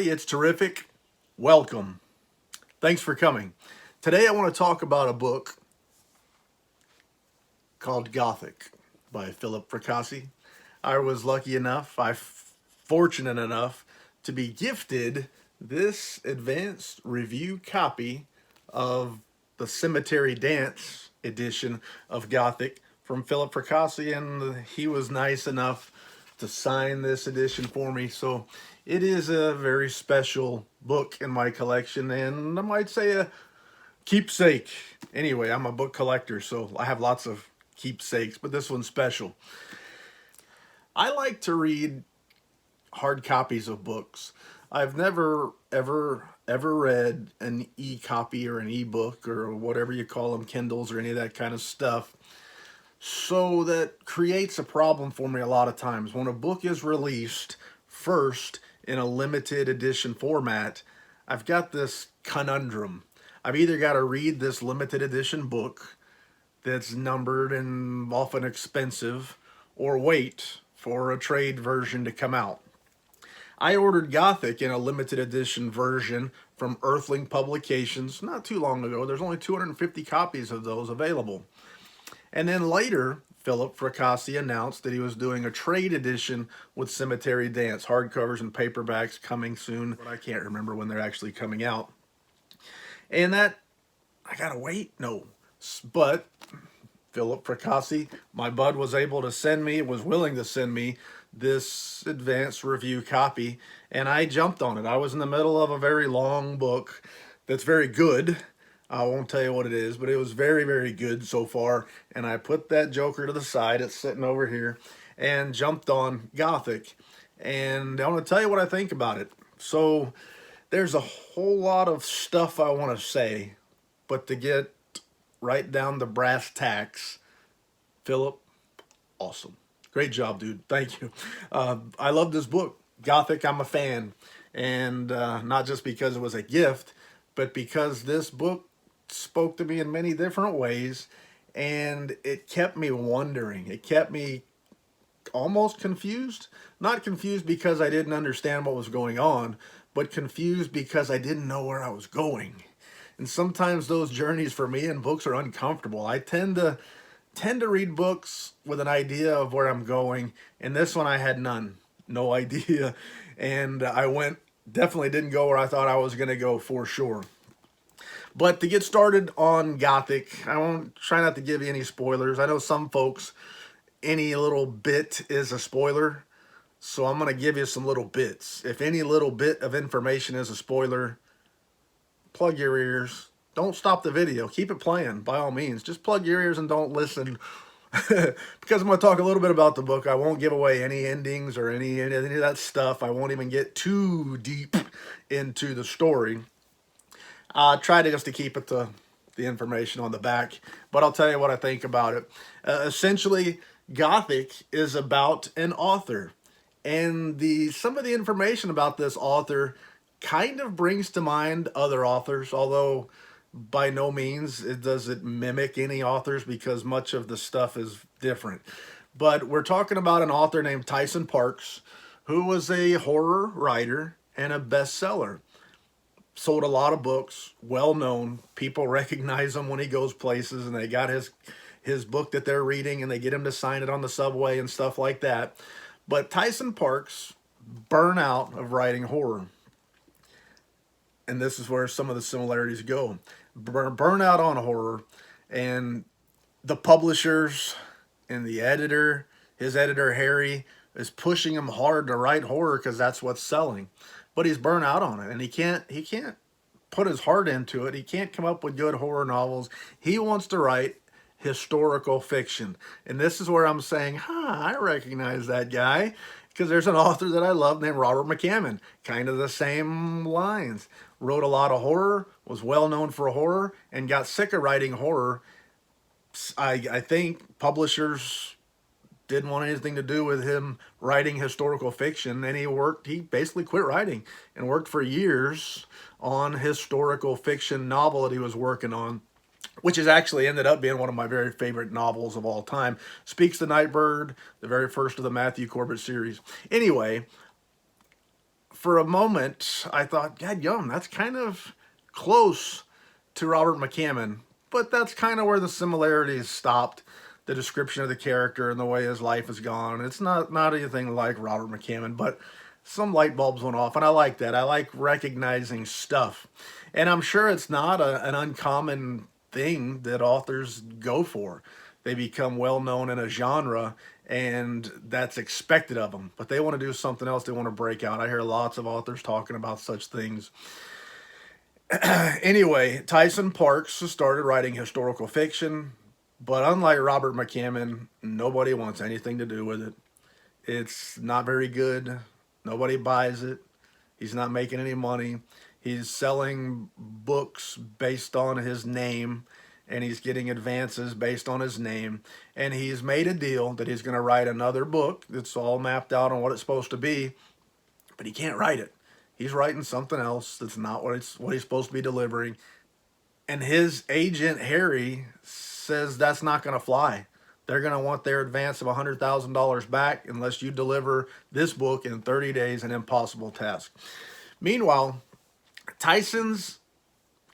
everybody. It's terrific. Welcome. Thanks for coming. Today I want to talk about a book called Gothic by Fracassi. I was lucky enough, fortunate enough to be gifted this advanced review copy of the Cemetery Dance edition of Gothic from Fracassi, and he was nice enough to sign this edition for me. So it is a very special book in my collection, and I might say a keepsake. Anyway, I'm a book collector, so I have lots of keepsakes, but this one's special. I like to read hard copies of books. I've never ever read an e-copy or an e-book or whatever you call them, Kindles or any of that kind of stuff. So that creates a problem for me a lot of times. When a book is released first in a limited edition format, I've got this conundrum. I've either got to read this limited edition book that's numbered and often expensive, or wait for a trade version to come out. I ordered Gothic in a limited edition version from Earthling Publications not too long ago. There's only 250 copies of those available. And then later, Fracassi announced that he was doing a trade edition with Cemetery Dance, hardcovers and paperbacks coming soon, but I can't remember when they're actually coming out. And that, I gotta wait? No. But Fracassi, my bud, was willing to send me this advanced review copy, and I jumped on it. I was in the middle of a very long book that's very good. I won't tell you what it is, but it was very, very good so far. And I put that joker to the side. It's sitting over here, and jumped on Gothic. And I want to tell you what I think about it. So there's a whole lot of stuff I want to say, but to get right down the brass tacks, Philip, awesome. Great job, dude. Thank you. I love this book. Gothic, I'm a fan. And not just because it was a gift, but because this book spoke to me in many different ways, and it kept me wondering. It kept me almost confused. Not confused because I didn't understand what was going on, but confused because I didn't know where I was going. And sometimes those journeys for me in books are uncomfortable. I tend to read books with an idea of where I'm going, and this one I had no idea, and definitely didn't go where I thought I was going to go for sure. But to get started on Gothic, I won't try not to give you any spoilers. I know some folks, any little bit is a spoiler, so I'm going to give you some little bits. If any little bit of information is a spoiler, plug your ears. Don't stop the video. Keep it playing, by all means. Just plug your ears and don't listen. Because I'm going to talk a little bit about the book. I won't give away any endings or any of that stuff. I won't even get too deep into the story. Try to keep it to the information on the back, but I'll tell you what I think about it. Essentially, Gothic is about an author, and some of the information about this author kind of brings to mind other authors, although by no means does it mimic any authors, because much of the stuff is different. But we're talking about an author named Tyson Parks, who was a horror writer and a bestseller. Sold a lot of books, well known. People recognize him when he goes places, and they got his book that they're reading, and they get him to sign it on the subway and stuff like that. But Tyson Parks burned out of writing horror. And this is where some of the similarities go. Burn out on horror, and the publishers and the editor, his editor Harry, is pushing him hard to write horror because that's what's selling. But he's burnt out on it, and he can't put his heart into it. He can't come up with good horror novels. He wants to write historical fiction. And this is where I'm saying, I recognize that guy, because there's an author that I love named Robert McCabe. Kind of the same lines. Wrote a lot of horror, was well known for horror, and got sick of writing horror. I think publishers didn't want anything to do with him writing historical fiction, and he basically quit writing and worked for years on historical fiction novel that he was working on, which has actually ended up being one of my very favorite novels of all time. Speaks the Nightbird, the very first of the Matthew Corbett series. Anyway, for a moment, I thought, God yum, that's kind of close to Robert McCammon, but that's kind of where the similarities stopped. The description of the character and the way his life has gone. It's not anything like Robert McCammon, but some light bulbs went off, and I like that. I like recognizing stuff, and I'm sure it's not an uncommon thing that authors go for. They become well known in a genre, and that's expected of them. But they want to do something else. They want to break out. I hear lots of authors talking about such things. Anyway, Tyson Parks started writing historical fiction, but unlike Robert McCammon, nobody wants anything to do with it. It's not very good. Nobody buys it. He's not making any money. He's selling books based on his name, and he's getting advances based on his name. And he's made a deal that he's going to write another book that's all mapped out on what it's supposed to be, but he can't write it. He's writing something else that's not what he's supposed to be delivering. And his agent, Harry, says that's not going to fly. They're going to want their advance of $100,000 back unless you deliver this book in 30 days, an impossible task. Meanwhile, Tyson's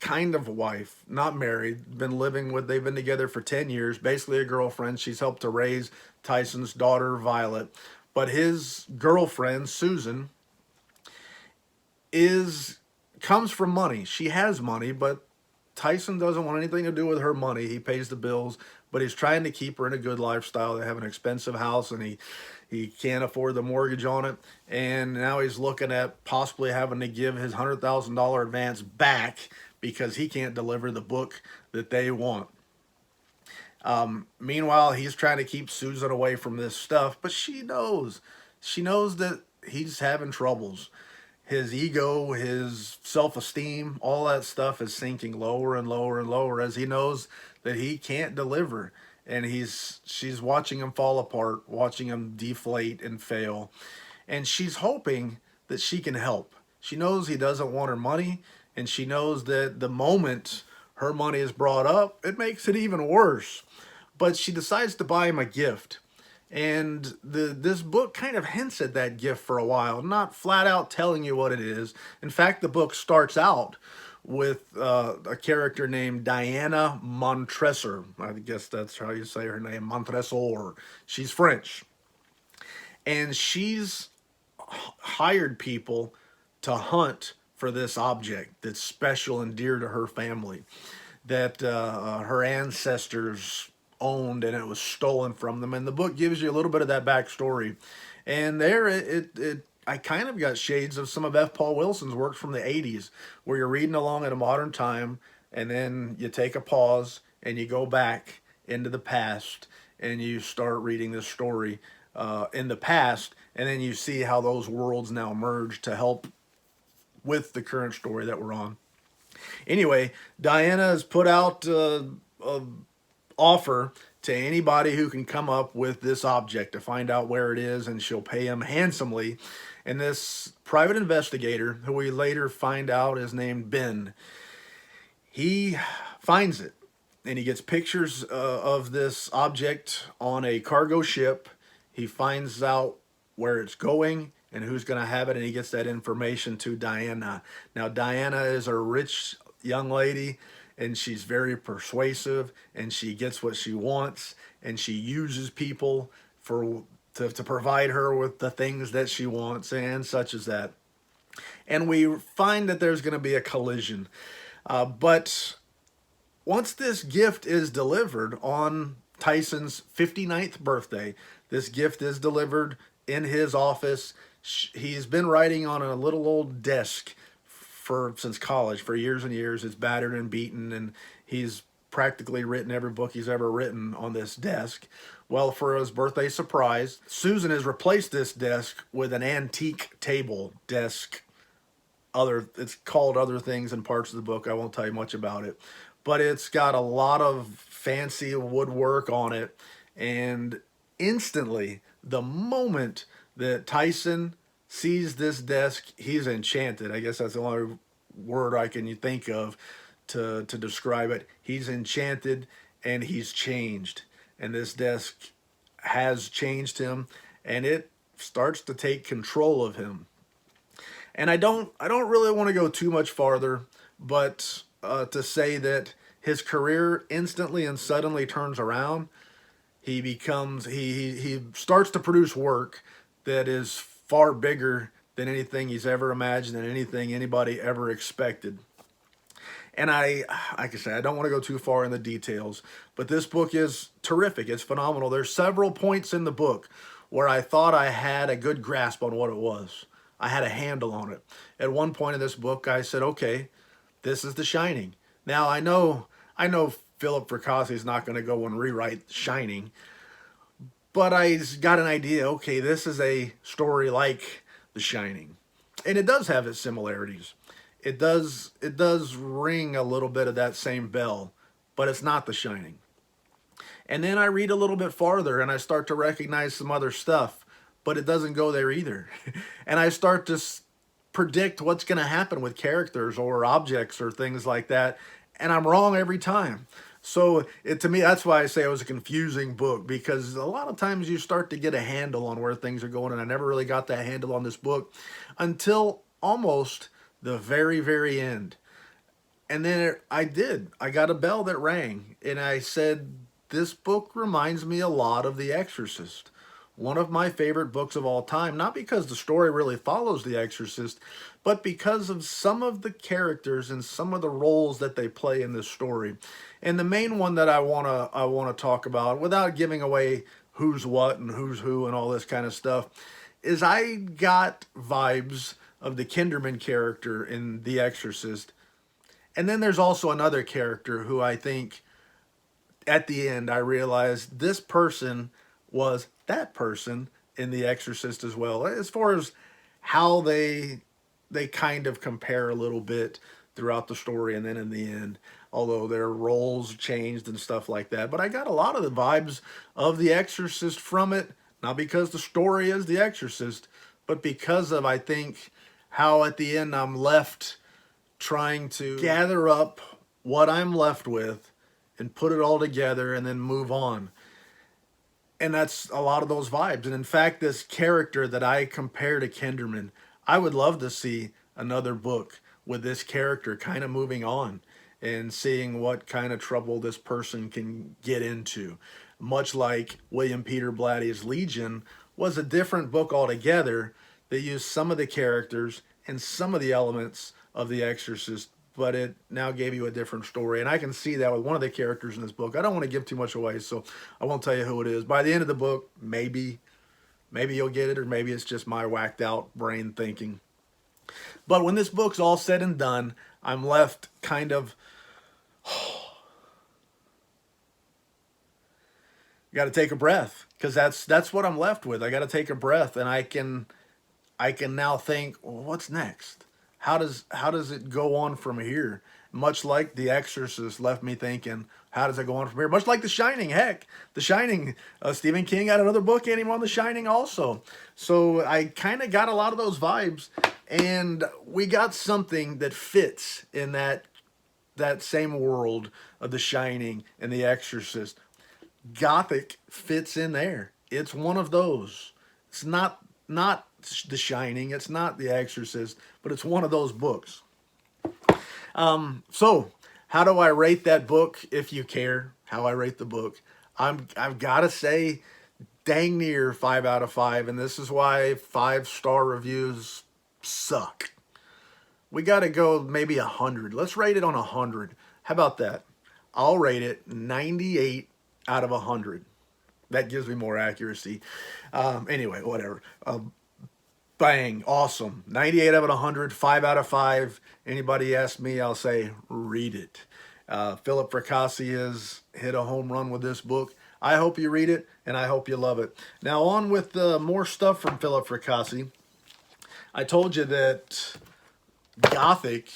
kind of wife, not married, they've been together for 10 years, basically a girlfriend. She's helped to raise Tyson's daughter, Violet. But his girlfriend, Susan, comes from money. She has money, but Tyson doesn't want anything to do with her money. He pays the bills, but he's trying to keep her in a good lifestyle. They have an expensive house, and he can't afford the mortgage on it. And now he's looking at possibly having to give his $100,000 advance back because he can't deliver the book that they want. Meanwhile, he's trying to keep Susan away from this stuff, but she knows that he's having troubles. His ego, his self-esteem, all that stuff is sinking lower and lower and lower as he knows that he can't deliver. And she's watching him fall apart, watching him deflate and fail. And she's hoping that she can help. She knows he doesn't want her money, and she knows that the moment her money is brought up, it makes it even worse. But she decides to buy him a gift. And this book kind of hints at that gift for a while, not flat out telling you what it is. In fact, the book starts out with a character named Diana Montresor. I guess that's how you say her name, Montresor. She's French. And she's hired people to hunt for this object that's special and dear to her family, that her ancestors owned, and it was stolen from them. And the book gives you a little bit of that backstory. And there I kind of got shades of some of F. Paul Wilson's work from the 80s, where you're reading along at a modern time, and then you take a pause and you go back into the past and you start reading this story in the past, and then you see how those worlds now merge to help with the current story that we're on. Anyway, Diana has put out a offer to anybody who can come up with this object to find out where it is, and she'll pay him handsomely. And this private investigator, who we later find out is named Ben, he finds it, and he gets pictures of this object on a cargo ship. He finds out where it's going and who's going to have it, and he gets that information to Diana. Now, Diana is a rich young lady, and she's very persuasive, and she gets what she wants, and she uses people to provide her with the things that she wants, and such as that. And we find that there's going to be a collision. But once this gift is delivered on Tyson's 59th birthday, this gift is delivered in his office. He's been writing on a little old desk since college for years and years. It's battered and beaten, and he's practically written every book he's ever written on this desk. Well, for his birthday surprise, Susan has replaced this desk with an antique table desk. It's called other things in parts of the book. I won't tell you much about it, but it's got a lot of fancy woodwork on it. And instantly, the moment that Tyson sees this desk, he's enchanted. I guess that's the only word I can think of to describe it. He's enchanted, and he's changed. And this desk has changed him, and it starts to take control of him. And I don't really want to go too much farther, but to say that his career instantly and suddenly turns around. He starts to produce work that is far bigger than anything he's ever imagined and anything anybody ever expected. And like I said, I don't want to go too far in the details, but this book is terrific. It's phenomenal. There's several points in the book where I thought I had a good grasp on what it was. I had a handle on it. At one point in this book, I said, okay, this is The Shining. Now I know Philip Fracassi is not going to go and rewrite Shining, but I got an idea. Okay, this is a story like The Shining, and it does have its similarities. It does ring a little bit of that same bell, but it's not The Shining. And then I read a little bit farther and I start to recognize some other stuff, but it doesn't go there either. And I start to predict what's going to happen with characters or objects or things like that, and I'm wrong every time. So to me, that's why I say it was a confusing book, because a lot of times you start to get a handle on where things are going, and I never really got that handle on this book until almost the very, very end. And then I did. I got a bell that rang, and I said, this book reminds me a lot of The Exorcist. One of my favorite books of all time, not because the story really follows The Exorcist, but because of some of the characters and some of the roles that they play in this story. And the main one that I wanna talk about, without giving away who's what and who's who and all this kind of stuff, is I got vibes of the Kinderman character in The Exorcist. And then there's also another character who I think at the end I realized this person was that person in The Exorcist as well. As far as how they kind of compare a little bit throughout the story and then in the end, although their roles changed and stuff like that. But I got a lot of the vibes of The Exorcist from it, not because the story is The Exorcist, but because of, I think, how at the end I'm left trying to gather up what I'm left with and put it all together and then move on. And that's a lot of those vibes. And in fact, this character that I compare to Kinderman, I would love to see another book with this character kind of moving on and seeing what kind of trouble this person can get into. Much like William Peter Blatty's Legion was a different book altogether that used some of the characters and some of the elements of The Exorcist, but it now gave you a different story. And I can see that with one of the characters in this book. I don't want to give too much away, so I won't tell you who it is. By the end of the book, maybe you'll get it, or maybe it's just my whacked out brain thinking. But when this book's all said and done, I'm left kind of, got to take a breath, because that's what I'm left with. I got to take a breath, and I can now think, well, what's next? How does it go on from here? Much like The Exorcist left me thinking, how does it go on from here? Much like The Shining. Heck, The Shining, Stephen King had another book and him on The Shining also. So I kind of got a lot of those vibes, and we got something that fits in that same world of The Shining and The Exorcist. Gothic fits in there. It's one of those. It's not The Shining, it's not The Exorcist, but it's one of those books. So how do I rate that book? If you care how I rate the book, I've got to say dang near 5 out of 5, and this is why 5-star reviews suck. We got to go maybe 100. Let's rate it on 100. How about that? I'll rate it 98 out of 100. That gives me more accuracy. Anyway, whatever. Bang, awesome. 98 out of 100, 5 out of 5. Anybody ask me, I'll say, read it. Philip Fracassi has hit a home run with this book. I hope you read it, and I hope you love it. Now, on with more stuff from Philip Fracassi. I told you that Gothic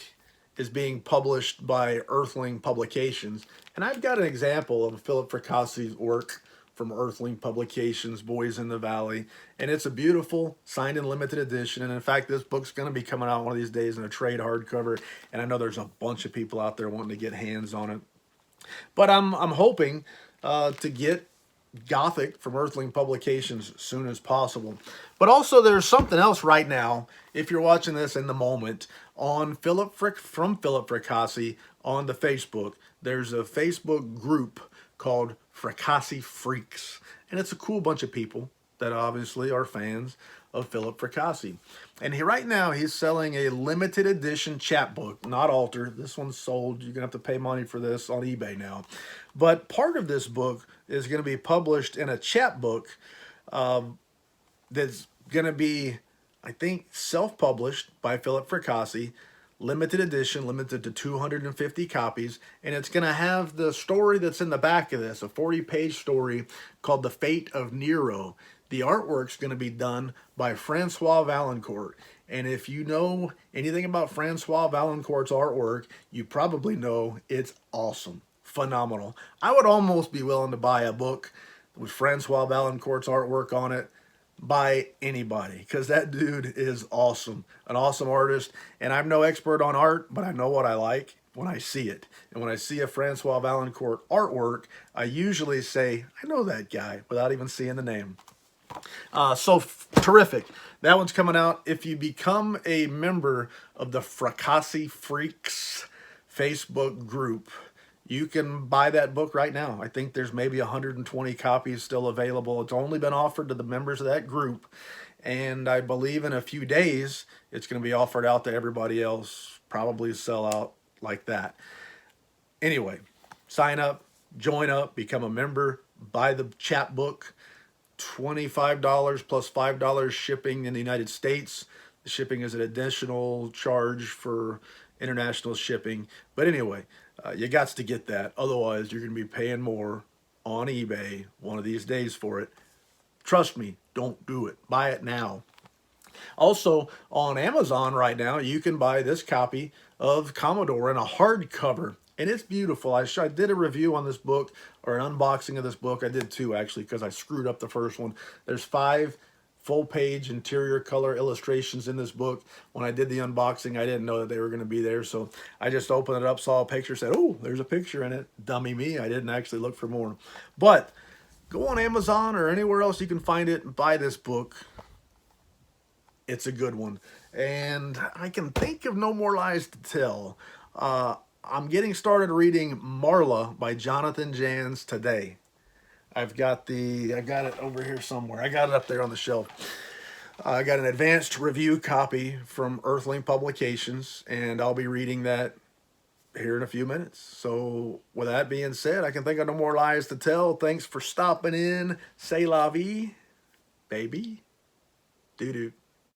is being published by Earthling Publications, and I've got an example of Philip Fracassi's work from Earthling Publications, Boys in the Valley, and it's a beautiful signed and limited edition. And in fact, this book's going to be coming out one of these days in a trade hardcover, and I know there's a bunch of people out there wanting to get hands on it. But I'm hoping to get Gothic from Earthling Publications as soon as possible. But also there's something else right now, if you're watching this in the moment, on from Philip Fracassi on the Facebook. There's a Facebook group called Fracassi Freaks. And it's a cool bunch of people that obviously are fans of Philip Fracassi. And right now he's selling a limited edition chapbook, not altered. This one's sold. You're going to have to pay money for this on eBay now. But part of this book is going to be published in a chapbook that's going to be, I think, self-published by Philip Fracassi, limited edition, limited to 250 copies, and it's going to have the story that's in the back of this, a 40-page story called The Fate of Nero. The artwork's going to be done by Francois Valancourt, and if you know anything about Francois Valancourt's artwork, you probably know it's awesome, phenomenal. I would almost be willing to buy a book with Francois Valancourt's artwork on it by anybody, because that dude is awesome, an awesome artist. And I'm no expert on art, but I know what I like when I see it. And when I see a Francois Valancourt artwork, I usually say, I know that guy, without even seeing the name. Terrific. That one's coming out. If you become a member of the Fracassi Freaks Facebook group, you can buy that book right now. I think there's maybe 120 copies still available. It's only been offered to the members of that group. And I believe in a few days, it's going to be offered out to everybody else. Probably sell out like that. Anyway, sign up, join up, become a member, buy the chapbook. $25 plus $5 shipping in the United States. The shipping is an additional charge for international shipping. But anyway, you got to get that. Otherwise, you're going to be paying more on eBay one of these days for it. Trust me, don't do it. Buy it now. Also, on Amazon right now, you can buy this copy of Commodore in a hardcover. And it's beautiful. I did a review on this book, or an unboxing of this book. I did two, actually, because I screwed up the first one. There's 5 full-page interior color illustrations in this book. When I did the unboxing, I didn't know that they were going to be there. So I just opened it up, saw a picture, said, oh, there's a picture in it. Dummy me. I didn't actually look for more. But go on Amazon or anywhere else you can find it and buy this book. It's a good one. And I can think of no more lies to tell. I'm getting started reading Marla by Jonathan Janz today. I got it over here somewhere. I got it up there on the shelf. I got an advanced review copy from Earthling Publications, and I'll be reading that here in a few minutes. So with that being said, I can think of no more lies to tell. Thanks for stopping in. C'est la vie, baby. Doo-doo.